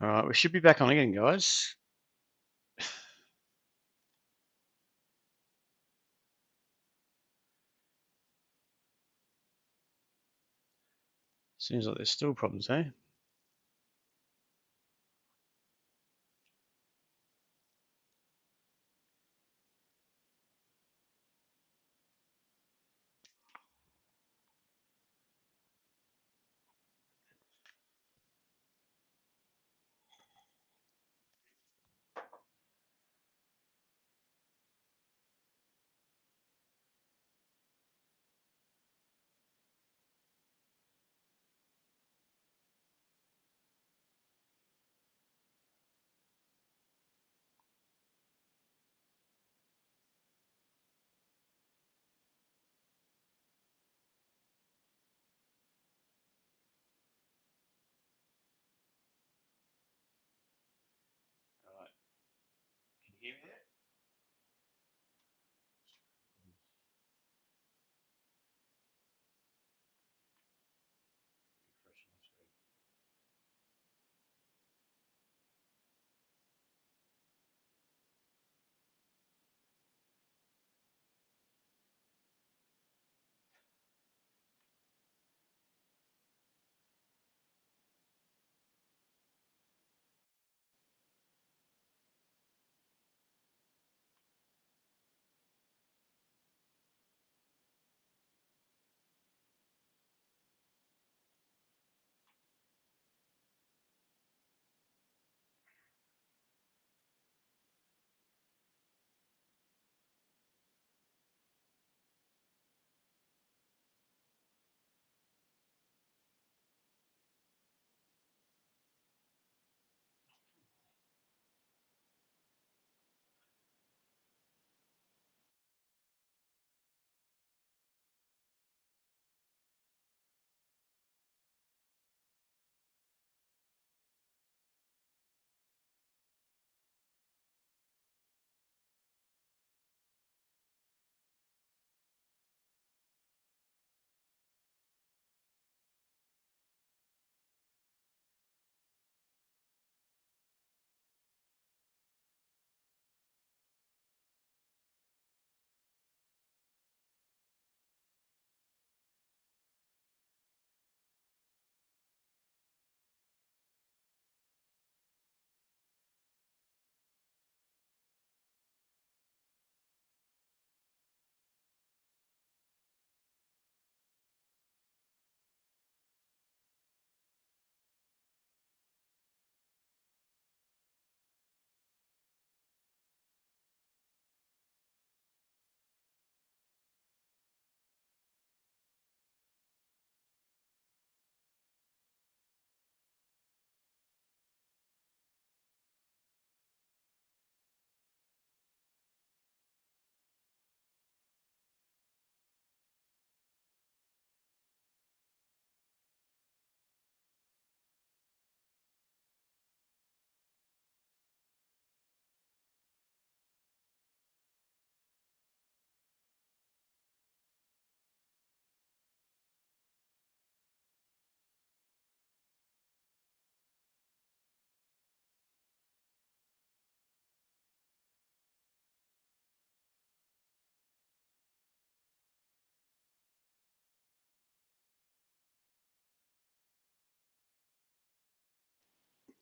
All right, we should be back on again, guys. Seems like there's still problems, eh? All right, can you hear me there? Refresh my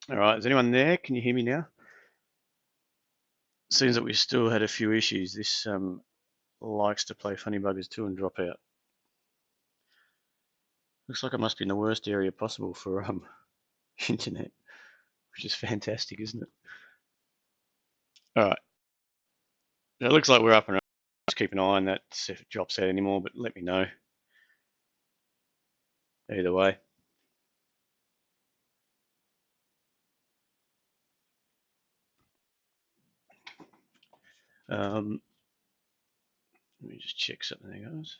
screen. All right, is anyone there? Can you hear me now? Seems that we still had a few issues. This likes to play funny buggers too and drop out. Looks like it must be in the worst area possible for internet, which is fantastic, isn't it? All right, it looks like we're up and running. Just keep an eye on that if it drops out anymore, but let me know either way. Um, Let me just check something there, guys.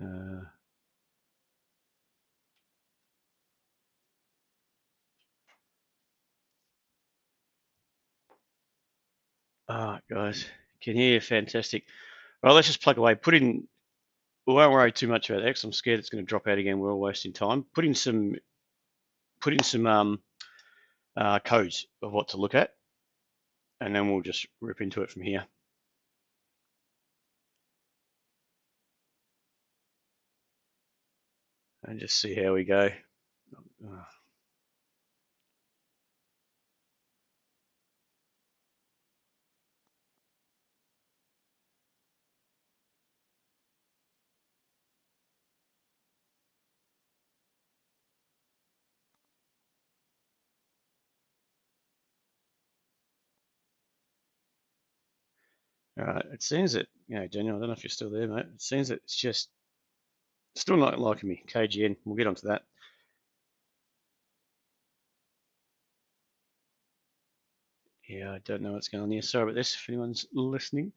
Uh, Ah, guys, can hear you. Fantastic. Right, let's just plug away. We won't worry too much about X. I'm scared it's going to drop out again. We're all wasting time. Put in some codes of what to look at, and then we'll just rip into it from here and just see how we go. Uh, all right, it seems that, Daniel, I don't know if you're still there, mate. It seems that it's just still not liking me. KGN, we'll get onto that. Yeah, I don't know what's going on here. Sorry about this if anyone's listening.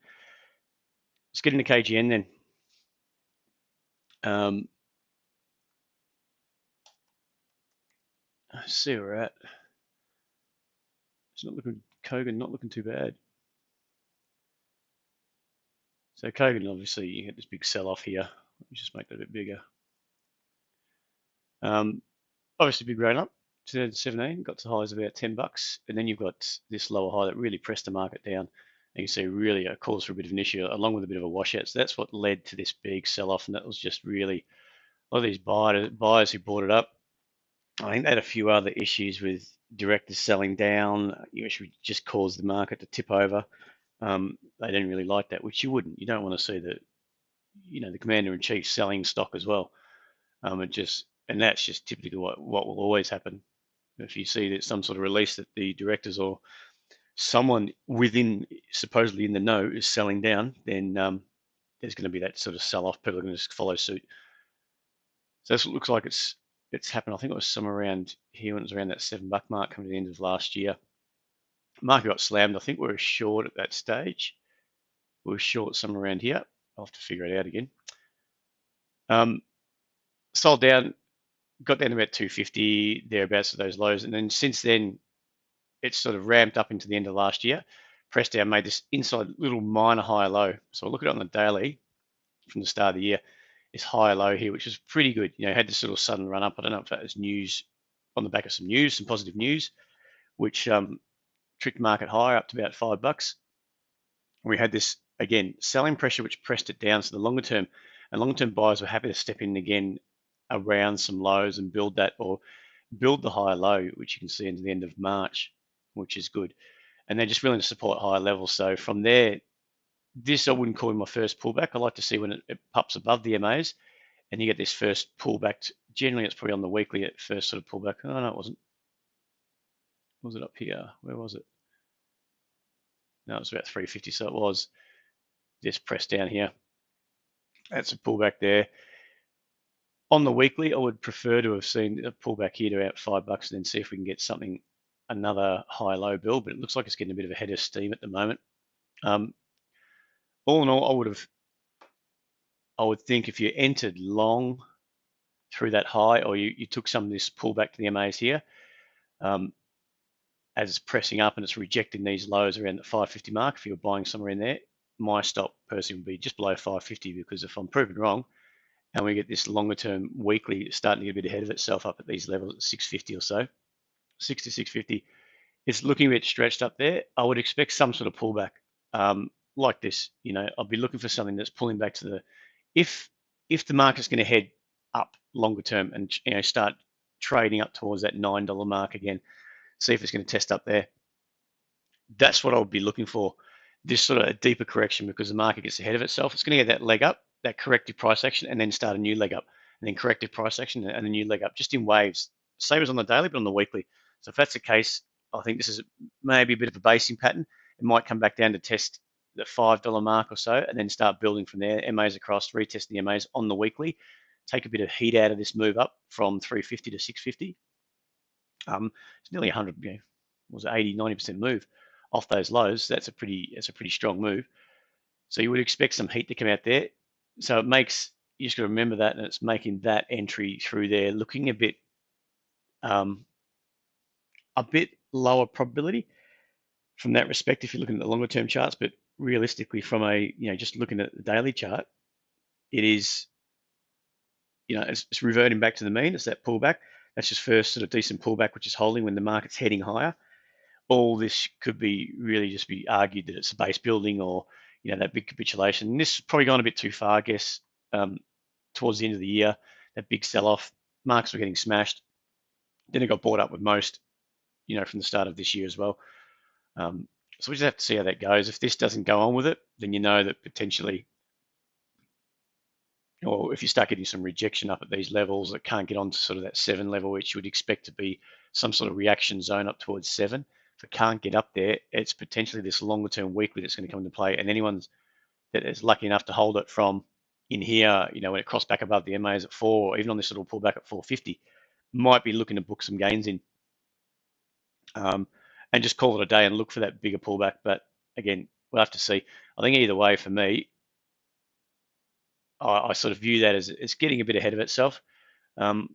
Let's get into KGN then. See where we're at. It's not looking, Kogan not looking too bad. So Kogan, obviously, you get this big sell-off here. Let me just make that a bit bigger. Um, Obviously, big run up. 2017 got to highs of about $10, and then you've got this lower high that really pressed the market down. And you can see really a cause for a bit of an issue, along with a bit of a washout. So that's what led to this big sell-off, and that was just really a lot of these buyers who bought it up. I think they had a few other issues with directors selling down, which just caused the market to tip over. They didn't really like that, which you wouldn't. You don't want to see the commander in chief selling stock as well. And that's just typically what will always happen. If you see that some sort of release that the directors or someone within supposedly in the know is selling down, then there's going to be that sort of sell off. People are going to just follow suit. So this looks like it's happened. I think it was somewhere around here when it was around that $7 mark coming to the end of last year. Market got slammed. I think we were short at that stage. We were short somewhere around here. I'll have to figure it out again. Sold down, got down to about 250 thereabouts of those lows, and then since then it's sort of ramped up into the end of last year. Pressed down, made this inside little minor high low. So I look at it on the daily from the start of the year. This high low here, which is pretty good. Had this sort of sudden run up. I don't know if that was news on the back of some news, some positive news, which tricked the market higher up to about $5. We had this again selling pressure, which pressed it down. So the longer term buyers were happy to step in again around some lows and build that or build the higher low, which you can see into the end of March, which is good. And they're just willing to support higher levels. So from there, this I wouldn't call my first pullback. I like to see when it pops above the MAs and you get this first pullback. Generally, it's probably on the weekly at first sort of pullback. Oh, no, it wasn't. Was it up here? Where was it? No, it was about 350. So it was just pressed down here. That's a pullback there. On the weekly, I would prefer to have seen a pullback here to about $5 and then see if we can get something, another high-low build. But it looks like it's getting a bit of a head of steam at the moment. All in all, I would think if you entered long through that high, or you took some of this pullback to the MAs here, as it's pressing up and it's rejecting these lows around the 550 mark, if you're buying somewhere in there, my stop personally would be just below 550, because if I'm proven wrong and we get this longer term weekly starting to get a bit ahead of itself up at these levels at 650 or so, 6 to 650, it's looking a bit stretched up there. I would expect some sort of pullback like this. I'll be looking for something that's pulling back to the, if the market's going to head up longer term and start trading up towards that $9 mark again, see if it's going to test up there. That's what I would be looking for. This sort of a deeper correction, because the market gets ahead of itself. It's going to get that leg up, that corrective price action, and then start a new leg up, and then corrective price action and a new leg up, just in waves. Same as on the daily, but on the weekly. So if that's the case, I think this is maybe a bit of a basing pattern. It might come back down to test the $5 mark or so, and then start building from there. MAs across, retest the MAs on the weekly, take a bit of heat out of this move up from 350 to 650. It's nearly 100, was it 80, 90% move off those lows. That's a pretty strong move. So you would expect some heat to come out there. So it makes, you just got to remember that, and it's making that entry through there looking a bit lower probability. from that respect if you're looking at the longer term charts, but realistically from a, just looking at the daily chart, it is, it's reverting back to the mean. It's that pullback. That's just first sort of decent pullback, which is holding when the market's heading higher. All this could be really just be argued that it's a base building or, that big capitulation. And this has probably gone a bit too far, I guess, towards the end of the year, that big sell-off. Markets were getting smashed. Then it got bought up with most, from the start of this year as well. So we just have to see how that goes. If this doesn't go on with it, then you know that potentially, or if you start getting some rejection up at these levels that can't get on to sort of that 7 level, which you would expect to be some sort of reaction zone up towards 7. If it can't get up there, it's potentially this longer term weekly that's going to come into play. And anyone that is lucky enough to hold it from in here, when it crossed back above the MAs at 4, or even on this little pullback at 450, might be looking to book some gains in. And just call it a day and look for that bigger pullback. But again, we'll have to see. I think either way, for me, I sort of view that as it's getting a bit ahead of itself.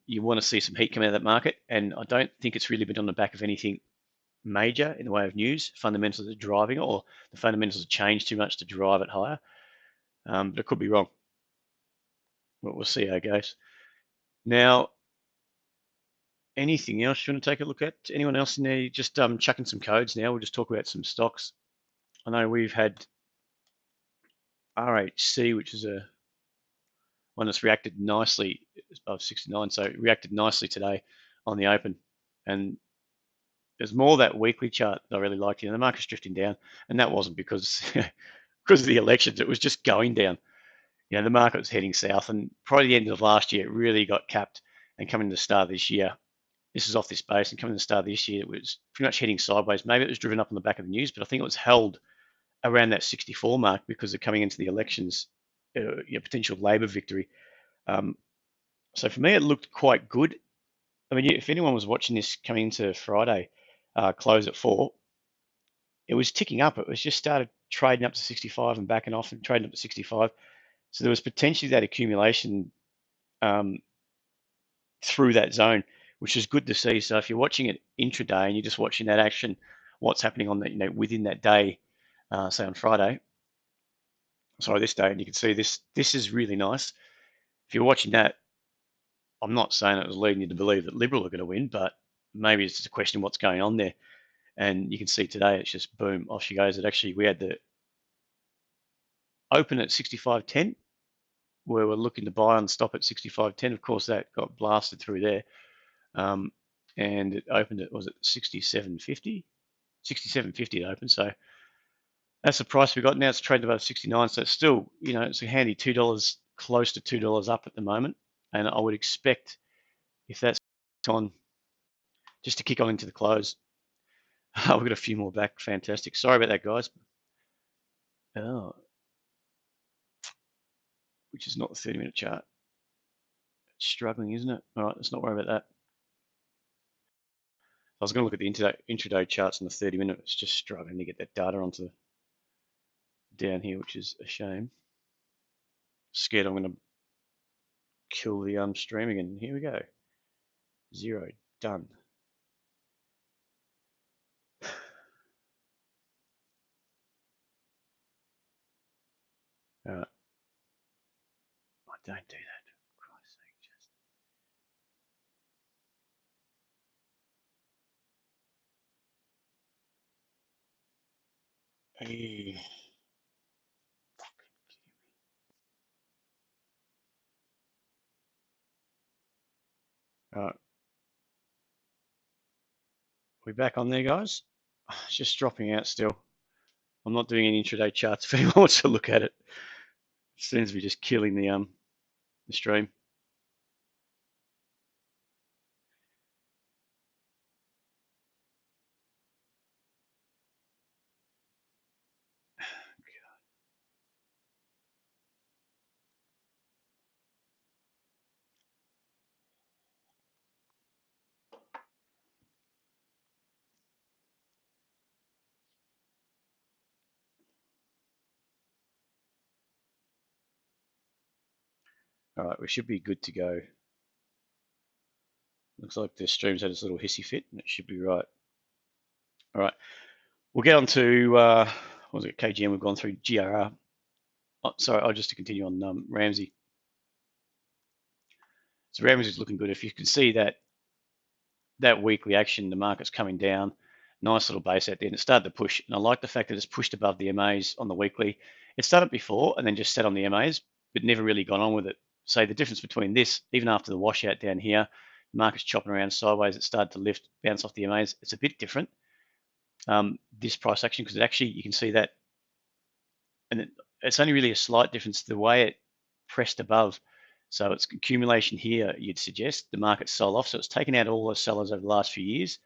You want to see some heat come out of that market, and I don't think it's really been on the back of anything major in the way of news. Fundamentals are driving it, or the fundamentals have changed too much to drive it higher. But it could be wrong. But we'll see how it goes. Now, anything else you want to take a look at? Anyone else in there? Just chucking some codes now. We'll just talk about some stocks. I know we've had RHC, which is a one that's reacted nicely above 69, so it reacted nicely today on the open. And there's more that weekly chart that I really liked. The market's drifting down, and that wasn't because because of the elections. It was just going down. The market was heading south, and probably the end of last year, it really got capped. And coming to the start of this year, this is off this base, and coming to the start of this year, it was pretty much heading sideways. Maybe it was driven up on the back of the news, but I think it was held around that 64 mark because of coming into the elections, potential Labor victory. So for me, it looked quite good. I mean, if anyone was watching this coming into Friday, close at 4, it was ticking up. It was just started trading up to 65 and backing off and trading up to 65. So there was potentially that accumulation through that zone, which is good to see. So if you're watching it intraday and you're just watching that action, what's happening on that, within that day, say on Friday, sorry, this day, and you can see this is really nice. If you're watching that, I'm not saying it was leading you to believe that Liberal are going to win, but maybe it's just a question of what's going on there. And you can see today, it's just boom, off she goes. It actually, we had the open at 65.10, where we're looking to buy and stop at 65.10. Of course, that got blasted through there. And it opened at, was it 67.50? 67.50 it opened. So that's the price we got. Now it's traded above 69. So it's still, it's a handy $2, close to $2 up at the moment. And I would expect if that's on, just to kick on into the close. We've got a few more back. Fantastic. Sorry about that, guys. Oh, which is not the 30-minute chart. It's struggling, isn't it? All right, let's not worry about that. I was going to look at the intraday charts on the 30-minute. It's just struggling to get that data onto down here, which is a shame. Scared I'm going to kill the stream again. Here we go. 0, done. All right. Oh, don't do that. For Christ's sake, just. Hey. All right. We back on there, guys? It's just dropping out still. I'm not doing any intraday charts if anyone wants to look at it. It seems to be just killing the stream. All right, we should be good to go. Looks like the stream's had its little hissy fit, and it should be right. All right. We'll get on to, what was it, KGM, we've gone through GRR. Oh, sorry, I'll just to continue on Ramsey. So Ramsey's looking good. If you can see that weekly action, the market's coming down, nice little base out there, and it started to push. And I like the fact that it's pushed above the MAs on the weekly. It started before and then just sat on the MAs, but never really gone on with it. So the difference between this, even after the washout down here, the market's chopping around sideways, it started to lift, bounce off the MAs. It's a bit different, this price action, because actually you can see that, and it's only really a slight difference the way it pressed above. So it's accumulation here, you'd suggest. The market sold off, so it's taken out all the sellers over the last few years.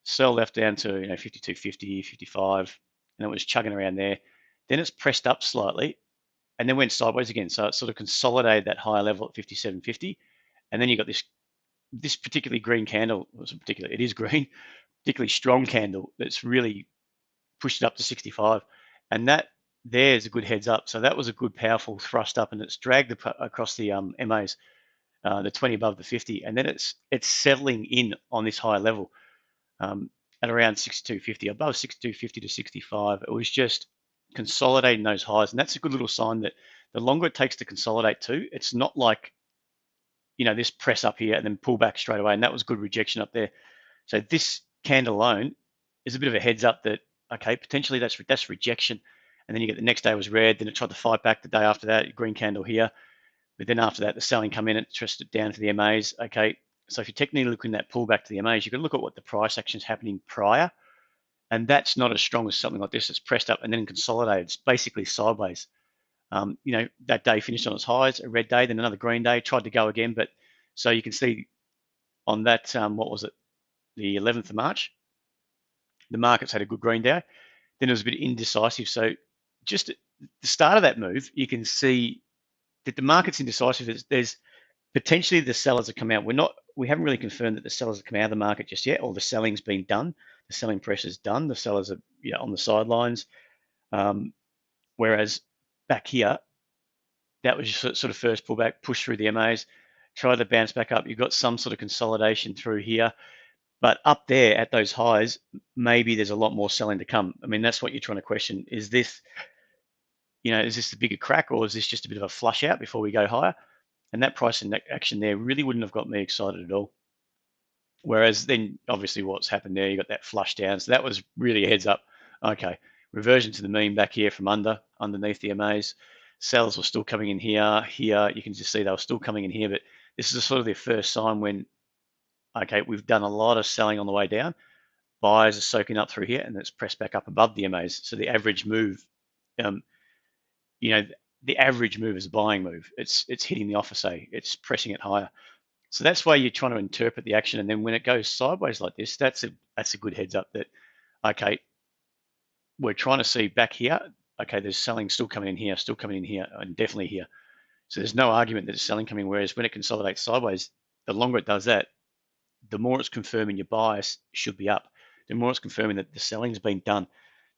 Sell left down to 52.50, 55, and it was chugging around there. Then it's pressed up slightly, and then went sideways again. So it sort of consolidated that higher level at 57.50, and then you got this particularly green candle. It is green, particularly strong candle that's really pushed it up to 65, and that there's a good heads up. So that was a good powerful thrust up, and it's dragged across the MAs, the 20 above the 50, and then it's settling in on this higher level. At around 62.50, above 62.50 to 65. It was just consolidating those highs, and that's a good little sign that the longer it takes to consolidate too, it's not like this press up here and then pull back straight away, and that was good rejection up there. So this candle alone is a bit of a heads up that okay, potentially that's rejection, and then you get the next day was red, then it tried to fight back the day after that, green candle here, but then after that the selling come in, it trusted it down to the MAs. Okay, so if you're technically looking at that pullback to the MAs, you can look at what the price action is happening prior, and that's not as strong as something like this that's pressed up and then consolidated. It's basically sideways. That day finished on its highs, a red day, then another green day, tried to go again, but so you can see on that, what was it, the 11th of March, the markets had a good green day. Then it was a bit indecisive. So just at the start of that move, you can see that the market's indecisive. There's potentially the sellers have come out. We haven't really confirmed that the sellers have come out of the market just yet, or the selling's been done. The selling pressure's done. The sellers are on the sidelines. Whereas back here, that was just sort of first pullback, push through the MAs, try to bounce back up. You've got some sort of consolidation through here, but up there at those highs, maybe there's a lot more selling to come. I mean, that's what you're trying to question. Is this the bigger crack, or is this just a bit of a flush out before we go higher? And that price action there really wouldn't have got me excited at all. Whereas then obviously what's happened there, you got that flush down. So that was really a heads up. Okay, reversion to the mean back here from underneath the MAs. Sellers were still coming in here. Here, you can just see they were still coming in here, but this is sort of their first sign when, okay, we've done a lot of selling on the way down. Buyers are soaking up through here, and it's pressed back up above the MAs. So the average move, the average move is a buying move. It's hitting the offer, say, it's pressing it higher. So that's why you're trying to interpret the action, and then when it goes sideways like this, that's a good heads up that okay, we're trying to see back here. Okay, there's selling still coming in here, and definitely here. So there's no argument that there's selling coming. Whereas when it consolidates sideways, the longer it does that, the more it's confirming your bias should be up. The more it's confirming that the selling's been done.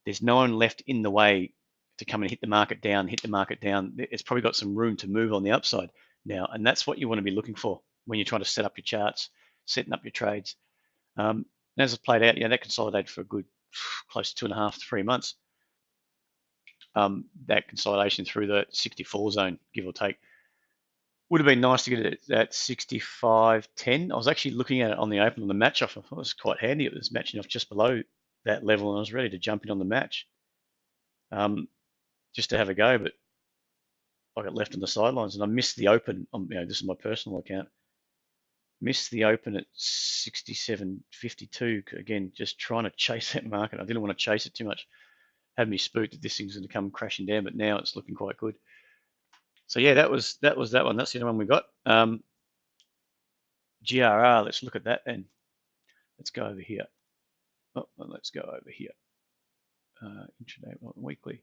There's no one left in the way to come and hit the market down. It's probably got some room to move on the upside now, and that's what you want to be looking for when you're trying to set up your charts, setting up your trades. And as it's played out, that consolidated for a good close to 2.5 to 3 months. That consolidation through the 64 zone, give or take. Would have been nice to get it at 65.10. I was actually looking at it on the open on the match off. I thought it was quite handy. It was matching off just below that level, and I was ready to jump in on the match just to have a go, but I got left on the sidelines, and I missed the open. This is my personal account. Missed the open at 67.52. Again, just trying to chase that market. I didn't want to chase it too much. Had me spooked that this thing's going to come crashing down, but now it's looking quite good. So yeah, that was that one. That's the only one we got. GRR. Let's look at that then. Let's go over here. Oh, let's go over here. Intraday weekly.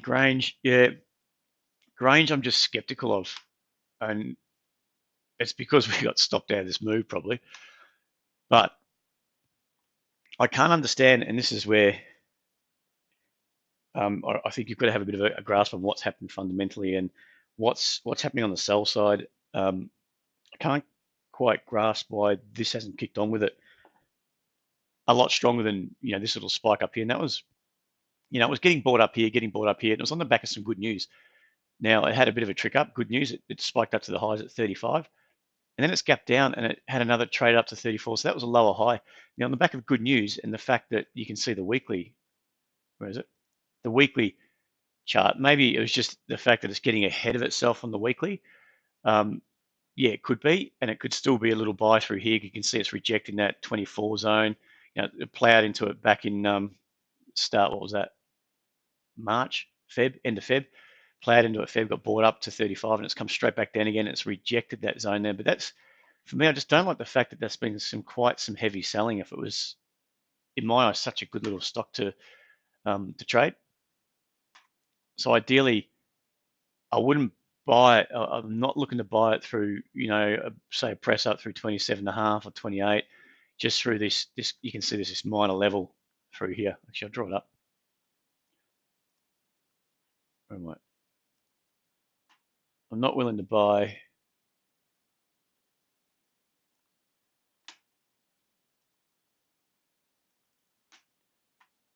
Grange, yeah. Grange, I'm just skeptical of, and it's because we got stopped out of this move probably. But I can't understand, and this is where I think you've got to have a bit of a grasp on what's happened fundamentally and what's happening on the sell side. I can't quite grasp why this hasn't kicked on with it a lot stronger than this little spike up here. And that was it was getting bought up here, and it was on the back of some good news. Now it had a bit of a trick up. Good news, it spiked up to the highs at 35, and then it's gapped down and it had another trade up to 34. So that was a lower high. Now on the back of good news and the fact that you can see the weekly, where is it? The weekly chart. Maybe it was just the fact that it's getting ahead of itself on the weekly. Yeah, it could be, and it could still be a little buy through here. You can see it's rejecting that 24 zone. It plowed into it back in what was that? March, end of Feb. Plowed into it, Feb got bought up to 35, and it's come straight back down again. It's rejected that zone there, but that's for me. I just don't like the fact that there's been quite some heavy selling. If it was, in my eyes, such a good little stock to trade. So ideally, I wouldn't buy it. I'm not looking to buy it through, say a press up through 27.5 or 28, just through this. You can see there's this minor level through here. Actually, I'll draw it up. Where am I? I'm not willing to buy.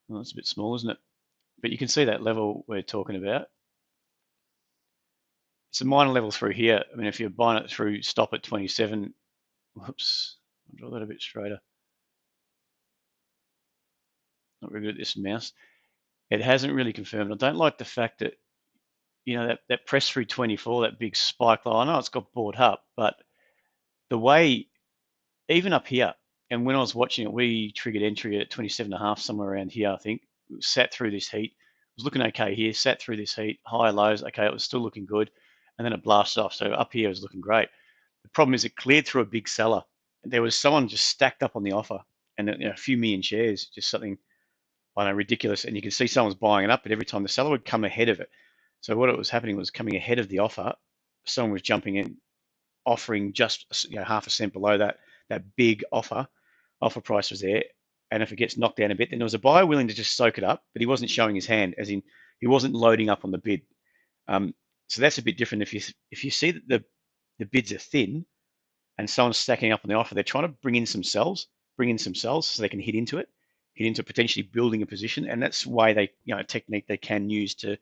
Well, it's a bit small, isn't it? But you can see that level we're talking about. It's a minor level through here. I mean, if you're buying it through stop at 27, whoops, I'll draw that a bit straighter. Not really good at this mouse. It hasn't really confirmed. I don't like the fact that, that press through 24, that big spike line. I know it's got bought up, but the way, even up here, and when I was watching it, we triggered entry at 27.5, somewhere around here, I think. Sat through this heat. It was looking okay here, sat through this heat, high lows, okay, it was still looking good, and then it blasted off. So up here it was looking great. The problem is it cleared through a big seller. There was someone just stacked up on the offer, and a few million shares, just something, I don't know, ridiculous. And you can see someone's buying it up, but every time the seller would come ahead of it. So what it was happening was coming ahead of the offer, someone was jumping in, offering just half a cent below that big offer price was there. And if it gets knocked down a bit, then there was a buyer willing to just soak it up, but he wasn't showing his hand, as in he wasn't loading up on the bid. So that's a bit different. If you see that the bids are thin and someone's stacking up on the offer, they're trying to bring in some sells so they can hit into potentially building a position, and that's why a technique they can use to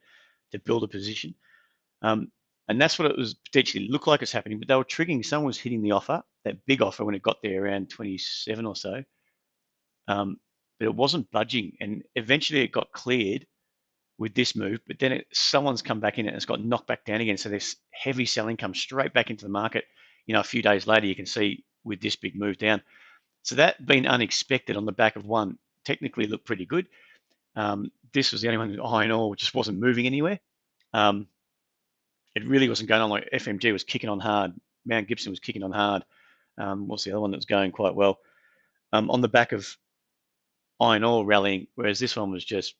build a position. And that's what it was potentially looked like it's happening, but they were triggering. Someone was hitting the offer, that big offer, when it got there around 27 or so, but it wasn't budging, and eventually it got cleared with this move, but then someone's come back in and it's got knocked back down again. So this heavy selling comes straight back into the market. A few days later, you can see with this big move down. So that being unexpected on the back of one technically looked pretty good. This was the only one, iron ore just wasn't moving anywhere. It really wasn't going on. Like FMG was kicking on hard. Mount Gibson was kicking on hard. What's the other one that was going quite well? On the back of iron ore rallying, whereas this one was just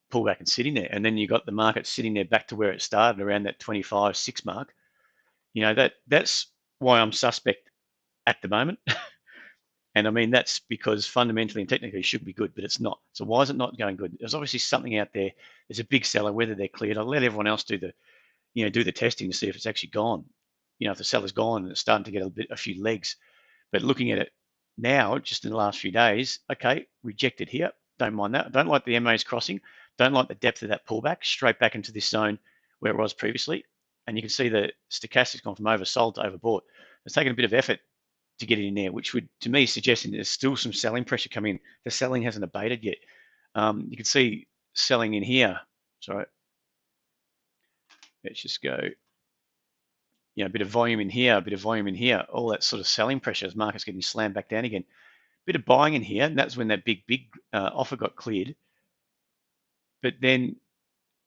pull back and sitting there. And then you got the market sitting there back to where it started around that 25.6 mark. That's why I'm suspect at the moment. And I mean, that's because fundamentally and technically it should be good, but it's not. So why is it not going good? There's obviously something out there. There's a big seller, whether they're cleared. I'll let everyone else do the testing to see if it's actually gone. If the seller's gone and it's starting to get a few legs. But looking at it now, just in the last few days, okay, rejected here. Don't mind that. Don't like the MA's crossing. Don't like the depth of that pullback, straight back into this zone where it was previously. And you can see the stochastic's gone from oversold to overbought. It's taken a bit of effort to get in there, which would, to me, suggest there's still some selling pressure coming in. The selling hasn't abated yet. You can see selling in here. Sorry. Let's just go, a bit of volume in here, a bit of volume in here, all that sort of selling pressure as market's getting slammed back down again. Bit of buying in here, and that's when that big offer got cleared. But then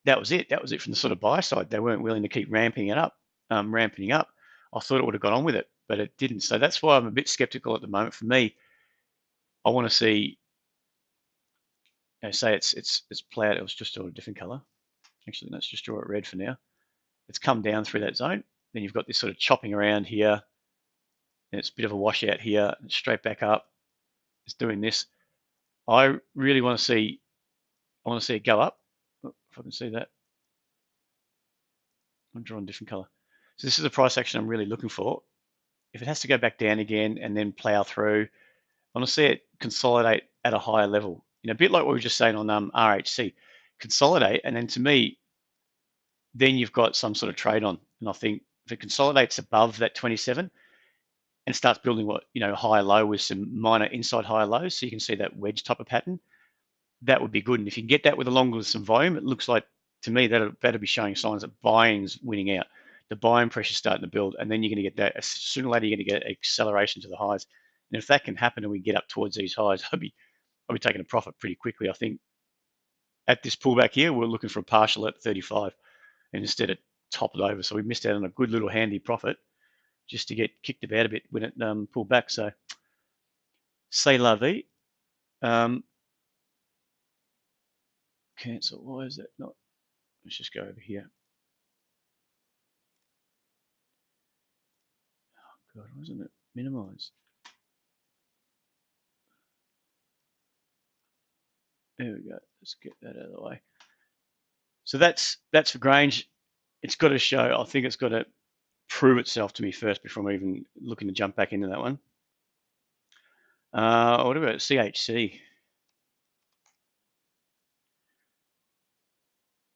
that was it. That was it from the sort of buy side. They weren't willing to keep ramping it up, I thought it would have got on with it, but it didn't. So that's why I'm a bit skeptical at the moment. For me, I want to see, say it's plowed. It was just a different color. Actually, let's just draw it red for now. It's come down through that zone. Then you've got this sort of chopping around here. And it's a bit of a washout here, and straight back up. It's doing this. I really want to see, it go up. If I can see that. I'm drawing a different color. So this is the price action I'm really looking for. if it has to go back down again and then plow through, I want to see it consolidate at a higher level. You know, a bit like what we were just saying on RHC, consolidate, and then to me, then you've got some sort of trade on. And I think if it consolidates above that 27 and starts building what, you know, higher low with some minor inside higher lows, so you can see that wedge type of pattern, that would be good. And if you can get that with along with some volume, it looks like to me that'll be showing signs that buying's winning out. The buying pressure's starting to build, and then you're going to get that sooner or later. You're going to get acceleration to the highs, and if that can happen and we get up towards these highs, I'll be taking a profit pretty quickly. I think at this pullback here, we're looking for a partial at 35, and instead it topped over, so we missed out on a good little handy profit just to get kicked about a bit when it pulled back. So, say la vie. Cancel. Why is that not? Let's just go over here. Oh God, wasn't it minimize? There we go. Let's get that out of the way. So that's for Grange. It's got to show. I think it's got to prove itself to me first before I'm even looking to jump back into that one. What about CHC?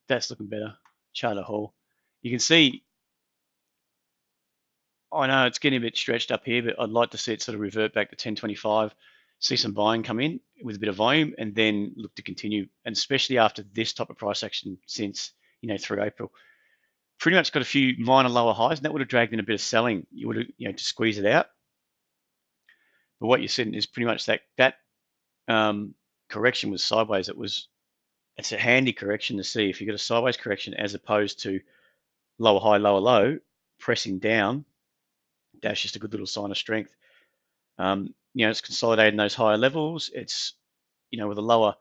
That's looking better. Charter Hall. You can see, I know it's getting a bit stretched up here, but I'd like to see it sort of revert back to 1025, see some buying come in with a bit of volume, and then look to continue. And especially after this type of price action since, you know, through April, pretty much got a few minor lower highs, and that would have dragged in a bit of selling. You would have, you know, to squeeze it out. But what you're seeing is pretty much that correction was sideways. It's a handy correction to see if you got a sideways correction as opposed to lower high, lower low, pressing down. That's just a good little sign of strength. You know, it's consolidating those higher levels. It's, you know, with the lower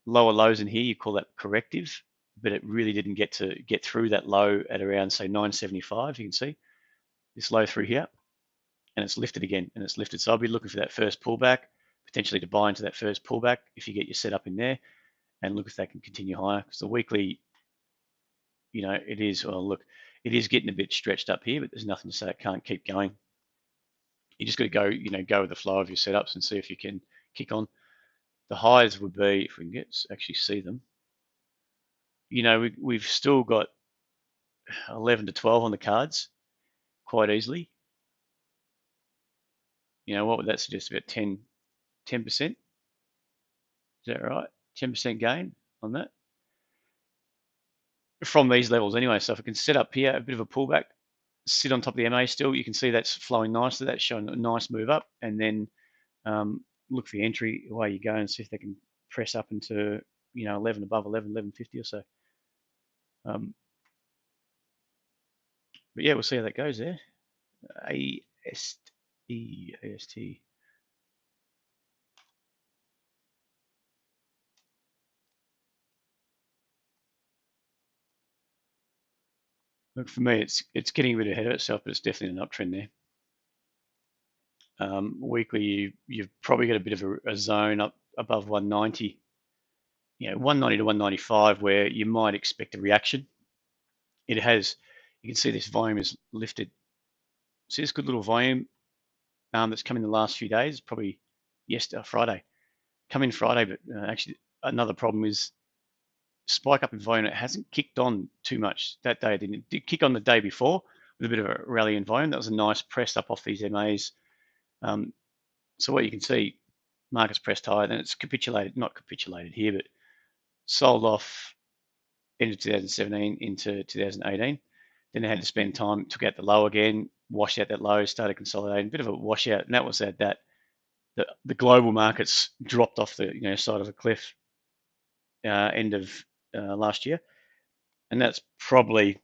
lows in here, you call that corrective, but it really didn't get through that low at around, say, 975. You can see this low through here, and it's lifted again, and it's lifted. So I'll be looking for that first pullback, potentially to buy into that first pullback if you get your setup in there, and look if that can continue higher. Because the weekly, you know, it is, well, look, it is getting a bit stretched up here, but there's nothing to say it can't keep going. You just got to go, you know, go with the flow of your setups and see if you can kick on. The highs would be, if we can actually see them, you know, we've still got 11 to 12 on the cards quite easily. You know, what would that suggest? About 10%? Is that right? 10% gain on that from these levels anyway. So if I can set up here, a bit of a pullback, sit on top of the MA still, you can see that's flowing nicely. That's showing a nice move up, and then look for the entry away you go and see if they can press up into, you know, 11 above 11, 1150 or so. But yeah, we'll see how that goes there. AST. Look, for me, it's getting a bit ahead of itself, but it's definitely an uptrend there. Weekly, you've probably got a bit of a zone up above 190, you know, 190 to 195, where you might expect a reaction. It has, you can see this volume is lifted. See this good little volume that's come in the last few days, probably yesterday, Friday. Come in Friday, but actually another problem is spike up in volume. It hasn't kicked on too much that day. It did kick on the day before with a bit of a rally in volume. That was a nice press up off these MAs. So what you can see, market's pressed higher, then it's capitulated, not capitulated here, but sold off end of 2017 into 2018. Then they had to spend time, took out the low again, washed out that low, started consolidating, a bit of a washout, and that was that the global markets dropped off the, you know, side of a cliff end of last year, and that's probably,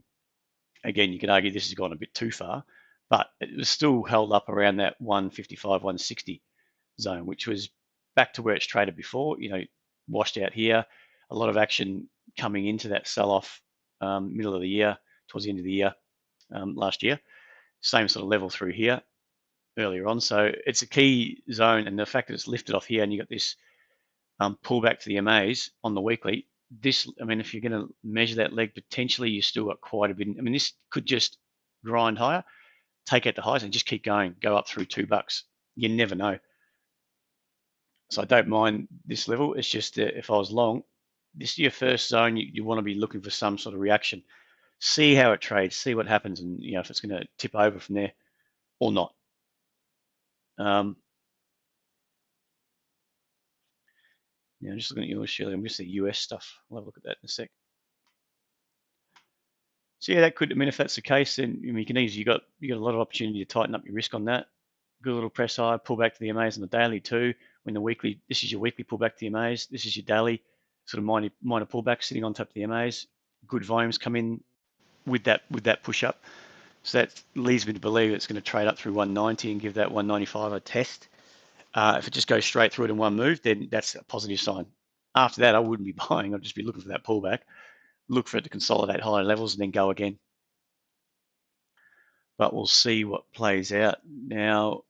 again, you could argue this has gone a bit too far, but it was still held up around that 155, 160 zone, which was back to where it's traded before, you know, washed out here. A lot of action coming into that sell-off middle of the year, towards the end of the year last year. Same sort of level through here earlier on. So it's a key zone, and the fact that it's lifted off here and you got this pullback to the MAs on the weekly, this, I mean, if you're going to measure that leg, potentially you still got quite a bit. I mean, this could just grind higher. take out the highs and just keep going, go up through $2. You never know. So I don't mind this level. It's just that if I was long, this is your first zone. You want to be looking for some sort of reaction. See how it trades, see what happens, and if it's going to tip over from there or not. I'm just looking at yours, Shirley. I'm just the US stuff. We'll have a look at that in a sec. So yeah, that could. I mean, if that's the case, then you can easily you got a lot of opportunity to tighten up your risk on that. Good little press high, pull back to the MAs on the daily too. When the weekly, this is your weekly pullback to the MAs. This is your daily sort of minor pullback sitting on top of the MAs. Good volumes come in with that push up. So that leads me to believe it's going to trade up through 190 and give that 195 a test. If it just goes straight through it in one move, then that's a positive sign. After that, I wouldn't be buying. I'd just be looking for that pullback, look for it to consolidate higher levels, and then go again. But we'll see what plays out. Now,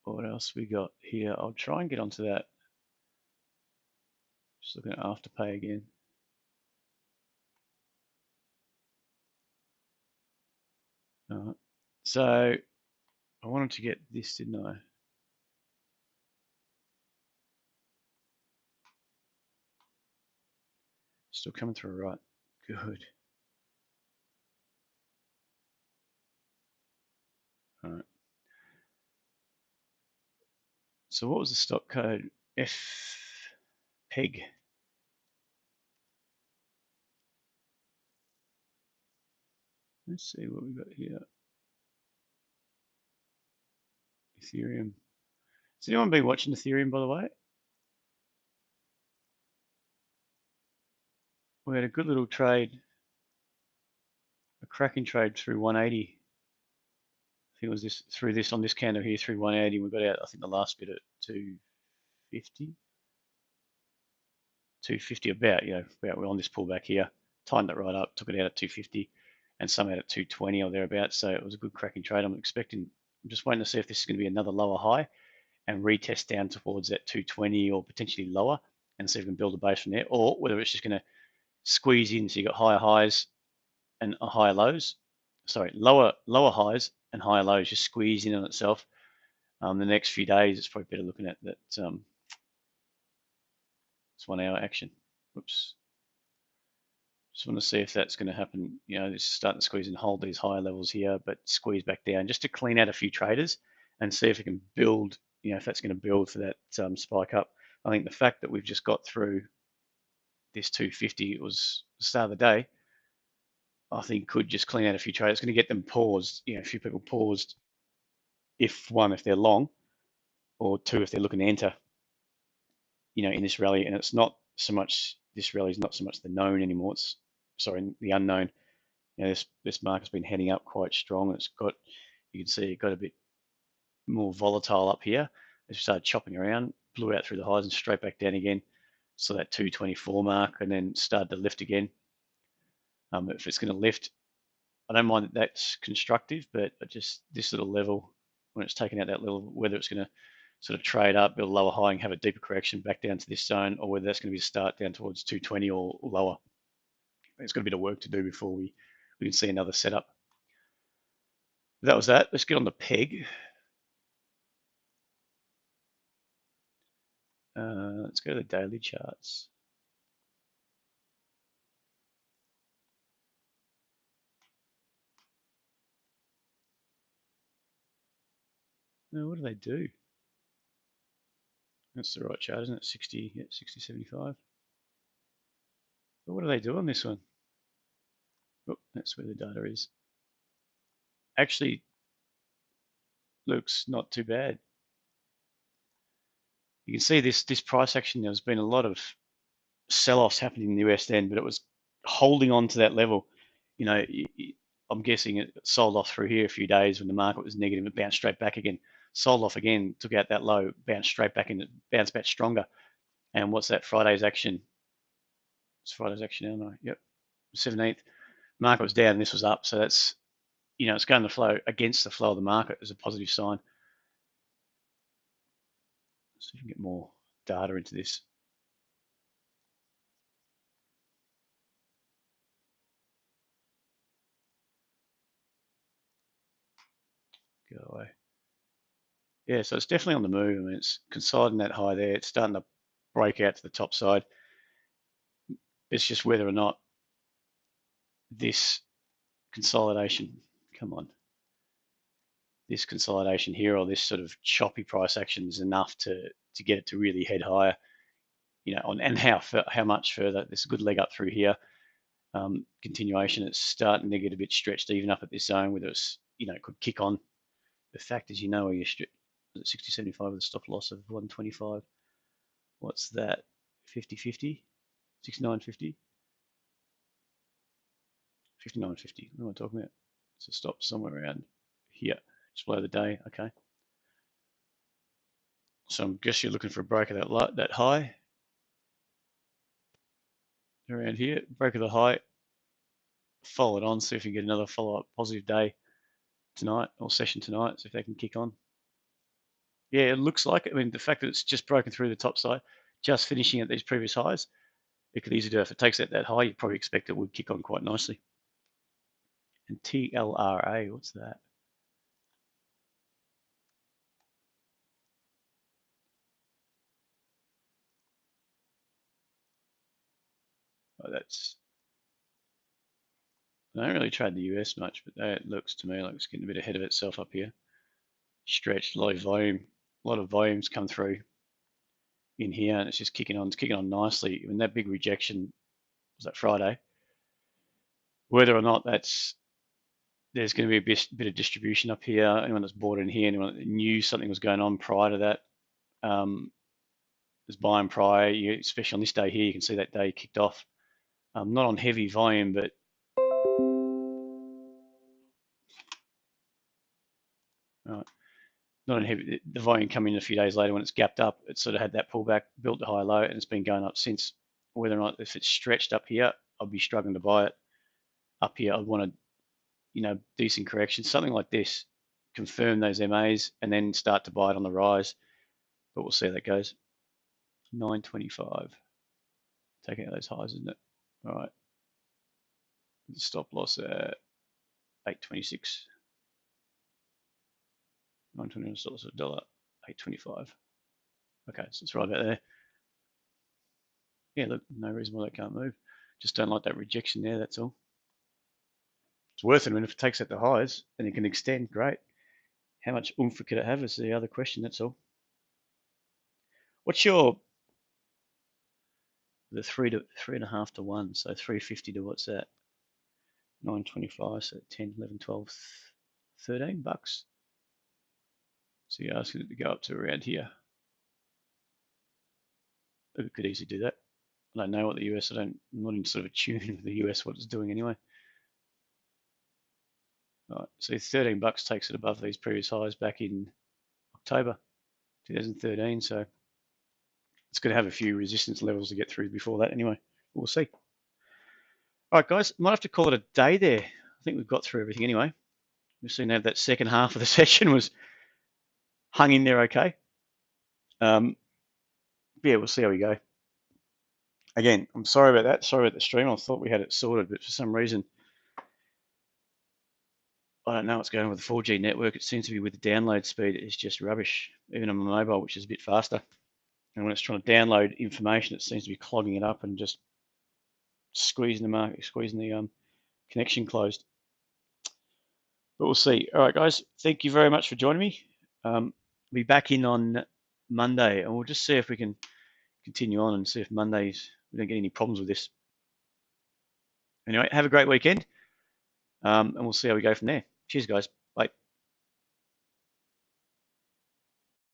what else we got here? I'll try and get onto that. Just looking at Afterpay again. So I wanted to get this, didn't I? Still coming through right. Good. All right. So what was the stock code? FPEG. Let's see what we got here. Ethereum. Has anyone been watching Ethereum, by the way? We had a good little trade, a cracking trade through 180. I think it was this through this on this candle here through 180. We got out, I think, the last bit at 250. 250 about, we're on this pullback here. Timed it right up, took it out at 250 and some out at 220 or thereabouts. So it was a good cracking trade. I'm just waiting to see if this is going to be another lower high and retest down towards that 220 or potentially lower and see if we can build a base from there, or whether it's just going to squeeze in. So you got higher highs and higher lows. Sorry, lower highs and higher lows just squeeze in on itself. The next few days, it's probably better looking at that. It's 1 hour action. Whoops. Just want to see if that's going to happen. It's starting to squeeze and hold these higher levels here, but squeeze back down just to clean out a few traders and see if it can build, if that's going to build for that spike up. I think the fact that we've just got through this 250, it was the start of the day, I think could just clean out a few traders. It's going to get them paused, a few people paused if they're long, or two, if they're looking to enter, in this rally. And it's not so much, this rally is not so much the known anymore. It's, the unknown. This market's been heading up quite strong. You can see it got a bit more volatile up here. It started chopping around, blew out through the highs and straight back down again. So that 224 mark, and then started to lift again. If it's going to lift, I don't mind that that's constructive, but just this little level, when it's taken out that level, whether it's going to sort of trade up, build a lower high and have a deeper correction back down to this zone, or whether that's going to be a start down towards 220 or lower. It's got a bit of work to do before we can see another setup. That was that. Let's get on the peg. Let's go to the daily charts. Now, what do they do? That's the right chart, isn't it? 60, yeah, 60, 75. But what do they do on this one? Oh, that's where the data is. Actually, looks not too bad. You can see this price action. There's been a lot of sell-offs happening in the US then, but it was holding on to that level. I'm guessing it sold off through here a few days when the market was negative. It bounced straight back again, sold off again, took out that low, bounced straight back in, bounced back stronger. And what's that? Friday's action. It's Friday's action, isn't it? Yep, 17th. Market was down and this was up. So that's, it's going to flow against the flow of the market as a positive sign. Let's see if we can get more data into this. go away. Yeah, so it's definitely on the move. I mean, it's consolidating that high there. It's starting to break out to the top side. It's just whether or not this consolidation, come on, this consolidation here or this sort of choppy price action is enough to get it to really head higher, and how much further. There's a good leg up through here. Continuation, it's starting to get a bit stretched even up at this zone, whether it's, it could kick on. The fact is, where you're 60.75 with a stop loss of 125. What's that? 50.50? 69.50? 59.50. What am I talking about? So stop somewhere around here, just below the day. Okay. So I guess you're looking for a break of that high around here. Break of the high. Follow it on. See if you get another follow-up positive day tonight or session tonight. See if they can kick on. Yeah, it looks like it. I mean, the fact that it's just broken through the top side, just finishing at these previous highs, it could easily do. If it takes that high, you'd probably expect it would kick on quite nicely. And TLRA, what's that? Oh, I don't really trade the US much, but that looks to me like it's getting a bit ahead of itself up here. Stretched, low volume, a lot of volumes come through in here, and it's just kicking on. It's kicking on nicely. When that big rejection was that Friday, whether or not there's going to be a bit of distribution up here. Anyone that's bought in here, anyone that knew something was going on prior to that, there's buying prior. Especially on this day here, you can see that day kicked off. Not on heavy volume, but not on heavy. The volume coming in a few days later when it's gapped up. It sort of had that pullback, built the high low, and it's been going up since. Whether or not if it's stretched up here, I'd be struggling to buy it. Up here, I'd want a decent correction, something like this, confirm those MAs, and then start to buy it on the rise. But we'll see how that goes. 925. Taking out those highs, isn't it? All right. Stop loss at 826. 920 stop loss at $1. 825. Okay, so it's right about there. Yeah, look, no reason why that can't move. Just don't like that rejection there, that's all. It's worth it. I mean, if it takes out the highs and it can extend, great. How much oomph could it have is the other question, that's all. What's your, the 3.5 to 1, so 350 to what's that? 925, so 10, 11, 12, 13 bucks. So you're asking it to go up to around here. It could easily do that. I don't know what the US, I'm not in sort of a tune with the US, what it's doing anyway. All right, so 13 bucks takes it above these previous highs back in October 2013. So it's going to have a few resistance levels to get through before that anyway. We'll see. All right, guys, might have to call it a day there. I think we've got through everything anyway. We've seen that second half of the session was hung in there okay. Yeah, we'll see how we go. Again, I'm sorry about that. Sorry about the stream. I thought we had it sorted, but for some reason, I don't know what's going on with the 4G network. It seems to be with the download speed, it's just rubbish, even on my mobile, which is a bit faster. And when it's trying to download information, it seems to be clogging it up and just squeezing the connection closed. But we'll see. All right, guys, thank you very much for joining me. I'll be back in on Monday, and we'll just see if we can continue on and see if Mondays we don't get any problems with this. Anyway, have a great weekend, and we'll see how we go from there. Cheers, guys.